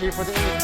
Thank you for the interview.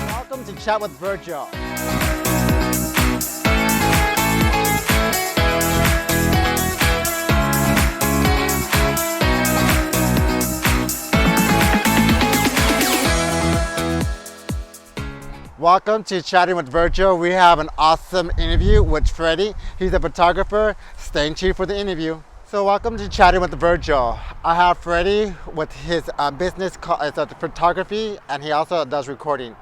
Welcome to Chat with Virgil. Welcome to Chatting with Virgil. We have an awesome interview with Freddie. He's a photographer. Stay tuned for the interview. So welcome to Chatting with Virgil. I have Freddie with his business called photography, and he also does recording.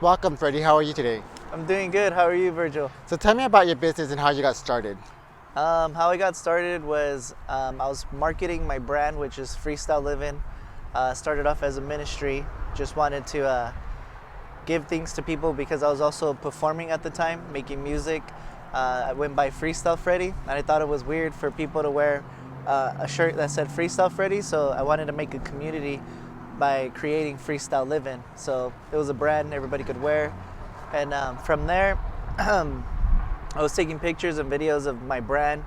Welcome, Freddie. How are you today? I'm doing good. How are you, Virgil? So tell me about your business and how you got started. How I got started was I was marketing my brand, which is Freestyle Living. Started off as a ministry. Just wanted to give things to people because I was also performing at the time, making music. I went by Freestyle Freddy, and I thought it was weird for people to wear a shirt that said Freestyle Freddy, so I wanted to make a community by creating Freestyle Living. So it was a brand everybody could wear, and from there, I was taking pictures and videos of my brand,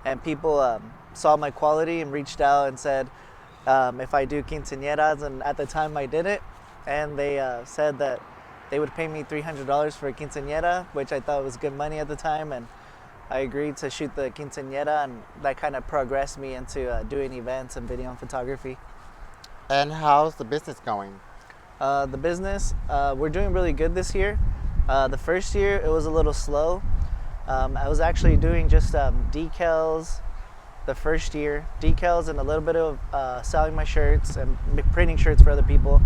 and people saw my quality and reached out and said if I do quinceañeras, and at the time I didn't, and they said that they would pay me $300 for a quinceañera, which I thought was good money at the time, and I agreed to shoot the quinceañera, and that kind of progressed me into doing events and video and photography. And how's the business going? The business, we're doing really good this year. The first year, it was a little slow. I was actually doing just decals the first year, decals and a little bit of selling my shirts and printing shirts for other people.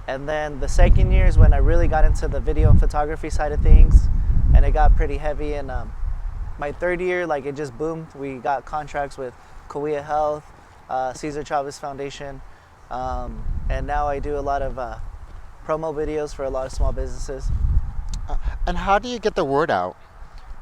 And then the second year is when I really got into the video and photography side of things, and it got pretty heavy. And my third year, like, it just boomed. We got contracts with Kauai Health, Cesar Chavez Foundation, and now I do a lot of promo videos for a lot of small businesses. And how do you get the word out?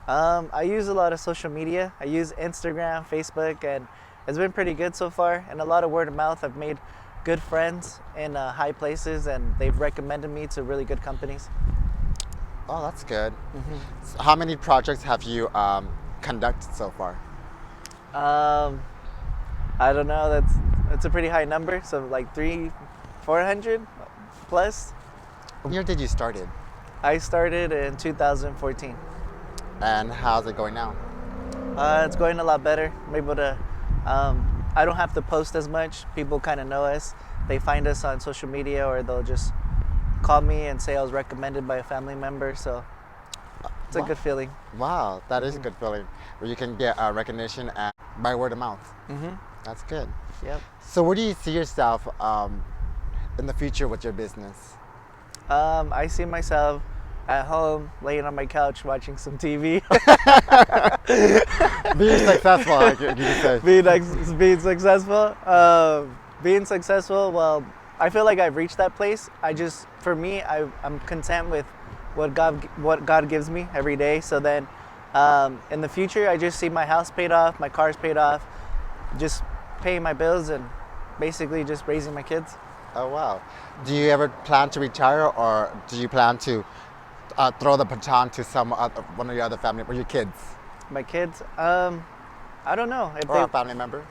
I use a lot of social media. I use Instagram, Facebook, and it's been pretty good so far, and a lot of word of mouth. I've made good friends in high places, and they've recommended me to really good companies. Oh, that's good. Mm-hmm. So how many projects have you conducted so far? I don't know. That's a pretty high number. So like 400 plus. What year did you start it? I started in 2014. And how's it going now? It's going a lot better. I'm able to. I don't have to post as much. People kind of know us. They find us on social media, or they'll just call me and say I was recommended by a family member. So it's a good feeling. Wow, that is a good feeling, where you can get recognition by word of mouth. Mm-hmm. That's good. Yep. So where do you see yourself in the future with your business? I see myself at home, laying on my couch, watching some TV. Being successful, like you could say. Being successful. Being successful. Well, I feel like I've reached that place. For me, I'm content with what God gives me every day. So then, in the future, I just see my house paid off, my car's paid off, just paying my bills, and basically just raising my kids. Oh wow! Do you ever plan to retire, or do you plan to throw the baton to one of your other family, or your kids? My kids? I don't know. Or a family member?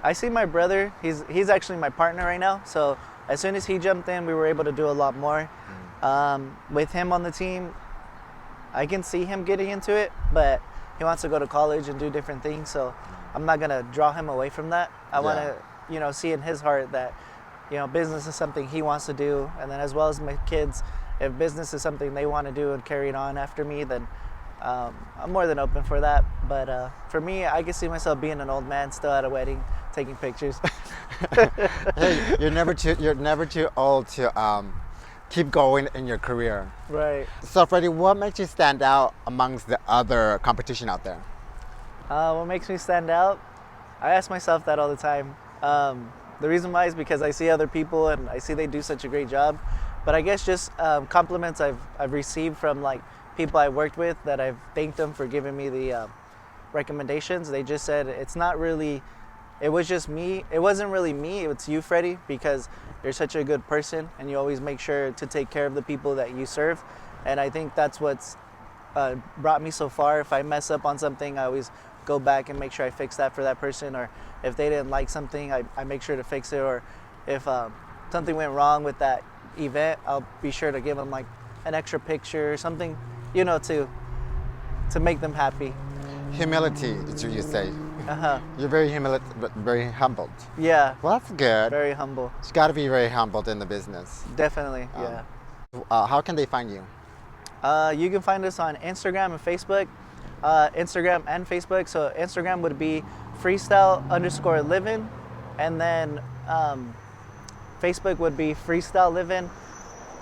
I see my brother. He's actually my partner right now. So as soon as he jumped in, we were able to do a lot more. With him on the team, I can see him getting into it, but he wants to go to college and do different things. So I'm not gonna draw him away from that. I want to, see in his heart that, business is something he wants to do, and then as well as my kids, if business is something they want to do and carry it on after me, then I'm more than open for that. But for me, I can see myself being an old man still at a wedding, taking pictures. Hey, you're never too old to keep going in your career. Right. So Freddie, what makes you stand out amongst the other competition out there? What makes me stand out? I ask myself that all the time. The reason why is because I see other people and I see they do such a great job. But I guess just compliments I've received from like people I worked with, that I've thanked them for giving me the recommendations. They just said it's not really it was just me. It wasn't really me. It's you, Freddie, because you're such a good person and you always make sure to take care of the people that you serve. And I think that's what's brought me so far. If I mess up on something, I always go back and make sure I fix that for that person. Or if they didn't like something, I make sure to fix it. Or if something went wrong with that event, I'll be sure to give them like an extra picture or something, you know, to make them happy. Humility is what you say. Uh-huh. You're but very humbled. Yeah. Well, that's good. Very humble. You got to be very humbled in the business. Definitely, yeah. How can they find you? You can find us on Instagram and Facebook. Instagram and Facebook. So Instagram would be freestyle_living, and then Facebook would be freestyle living.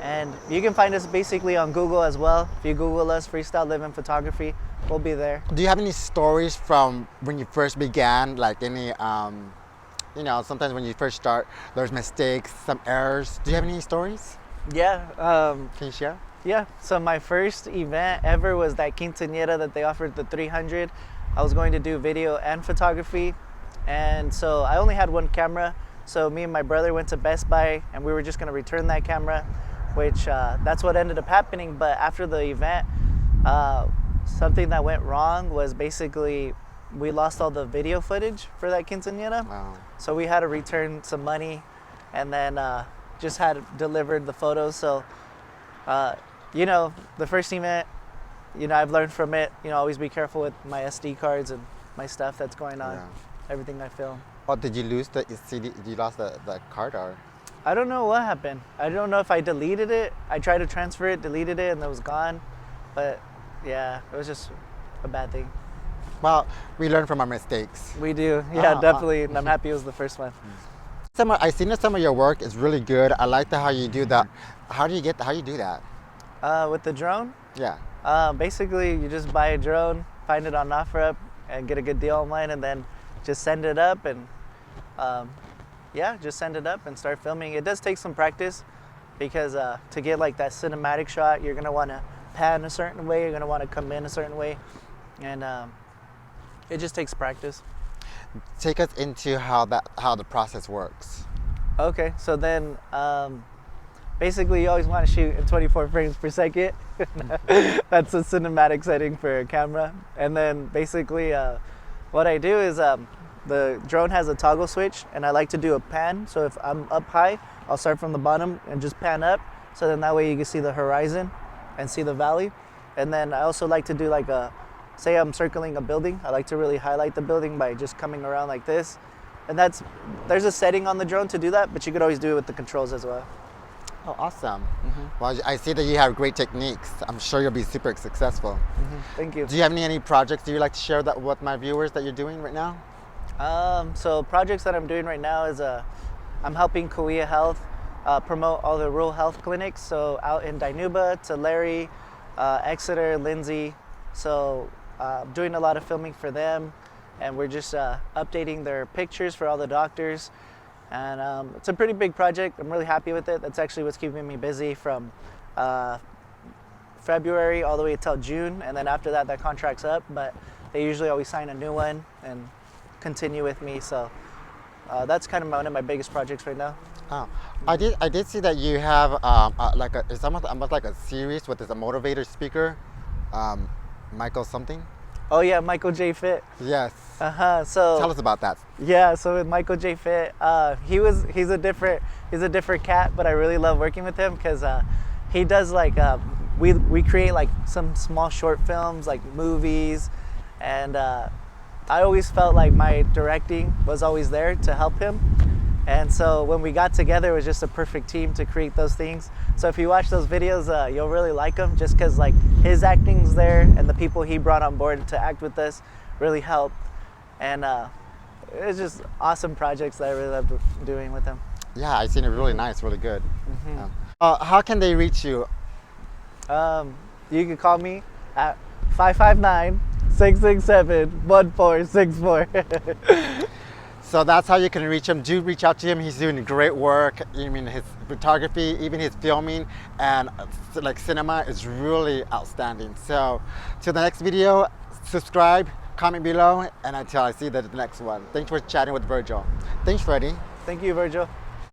And you can find us basically on Google as well. If you Google us, Freestyle Living Photography, we'll be there. Do you have any stories from when you first began? Like any, you know, sometimes when you first start, there's mistakes, some errors. Do you have any stories? Yeah. Can you share? Yeah. So my first event ever was that quinceañera that they offered the 300. I was going to do video and photography. And so I only had one camera. So me and my brother went to Best Buy and we were just going to return that camera, which that's what ended up happening. But after the event, something that went wrong was basically we lost all the video footage for that quinceañera. Wow. So we had to return some money and then just had delivered the photos. So, you know, the first event, you know, I've learned from it, you know, always be careful with my SD cards and my stuff that's going on, everything I film. Oh, did you lose the CD? You lost the card or? I don't know what happened. I don't know if I deleted it. I tried to transfer it, deleted it, and it was gone. But yeah, it was just a bad thing. Well, we learn from our mistakes. We do, yeah, definitely. And I'm happy it was the first one. I've seen that some of your work is really good. I like how you do that. How do you do that? With the drone? Yeah. Basically, you just buy a drone, find it on OfferUp, and get a good deal online, and then just send it up and yeah, just send it up and start filming. It does take some practice because to get like that cinematic shot, you're gonna want to pan a certain way, you're gonna want to come in a certain way, and it just takes practice. Take us into how the process works. Okay, so then basically you always want to shoot in 24 frames per second. That's a cinematic setting for a camera. And then basically what I do is the drone has a toggle switch and I like to do a pan. So if I'm up high, I'll start from the bottom and just pan up. So then that way you can see the horizon and see the valley. And then I also like to do like say I'm circling a building. I like to really highlight the building by just coming around like this. And there's a setting on the drone to do that, but you could always do it with the controls as well. Oh, awesome. Well, I see that you have great techniques. I'm sure you'll be super successful. Thank you. Do you have any projects you'd like to share with my viewers that you're doing right now? So projects that I'm doing right now is I'm helping Kauai Health promote all the rural health clinics. So out in Dinuba, Tulare, Exeter, Lindsay. So doing a lot of filming for them, and we're just updating their pictures for all the doctors. And it's a pretty big project. I'm really happy with it. That's actually what's keeping me busy from February all the way until June. And then after that, that contract's up. But they usually always sign a new one and continue with me. So that's kind of one of my biggest projects right now. Oh, I did see that you have it's almost like a series with this a motivator speaker, Michael something. Oh yeah, Michael J. Fit. Yes. So tell us about that. Yeah, so with Michael J. Fit, he's a different cat, but I really love working with him because he does like we create like some small short films, like movies, and I always felt like my directing was always there to help him. And so when we got together, it was just a perfect team to create those things. So if you watch those videos, you'll really like them just because like his acting's there and the people he brought on board to act with us really helped. And it's just awesome projects that I really love doing with him. Yeah, I've seen it really nice, really good. How can they reach you? You can call me at 559-667-1464. So that's how you can reach him. Do reach out to him. He's doing great work. I mean, his photography, even his filming, and like cinema is really outstanding. So, to the next video, subscribe, comment below, and until I see you at the next one. Thanks for chatting with Virgil. Thanks, Freddie. Thank you, Virgil.